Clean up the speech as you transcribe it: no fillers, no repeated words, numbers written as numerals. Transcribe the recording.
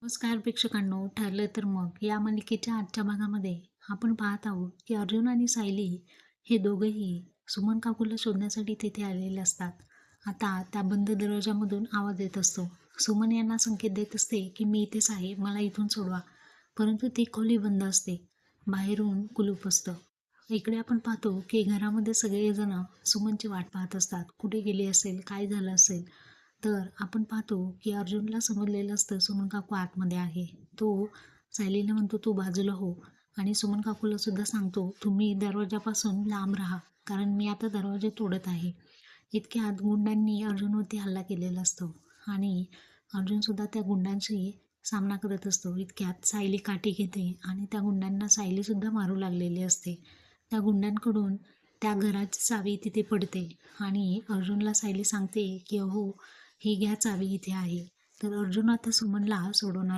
नमस्कार प्रेक्षकांनो, ठरलं तर मग या मालिकेच्या आजच्या भागामध्ये आपण पाहत आहोत की अर्जुन आणि सायली हे दोघंही सुमन काकूला शोधण्यासाठी तिथे आलेले असतात. आता त्या बंद दरवाजामधून आवाज येत असतो. सुमन यांना संकेत देत असते की मी इथेच आहे, मला इथून सोडवा. परंतु ती खोली बंद असते, बाहेरून कुलूप असतं. इकडे आपण पाहतो की घरामध्ये सगळेजण सुमनची वाट पाहत असतात. कुठे गेली असेल, काय झालं असेल. तर आपण पाहतो की अर्जुनला समजलेलं असतं सुमन काकू आतमध्ये आहे. तो सायलीला म्हणतो तू बाजूला हो आणि सुमन काकूला सुद्धा सांगतो तुम्ही दरवाजापासून लांब राहा, कारण मी आता दरवाजे तोडत आहे. इतक्यात गुंडांनी अर्जुनवरती हल्ला केलेला असतो आणि अर्जुन सुद्धा त्या गुंडांशी सामना करत असतो. इतक्यात सायली काठी घेते आणि त्या गुंडांना सायली सुद्धा मारू लागलेली असते. त्या गुंडांकडून त्या घराची चावी तिथे पडते आणि अर्जुनला सायली सांगते की अहो, ही घ्या चावी, इथे आहे. तर अर्जुन आता सुमनला सोडवणार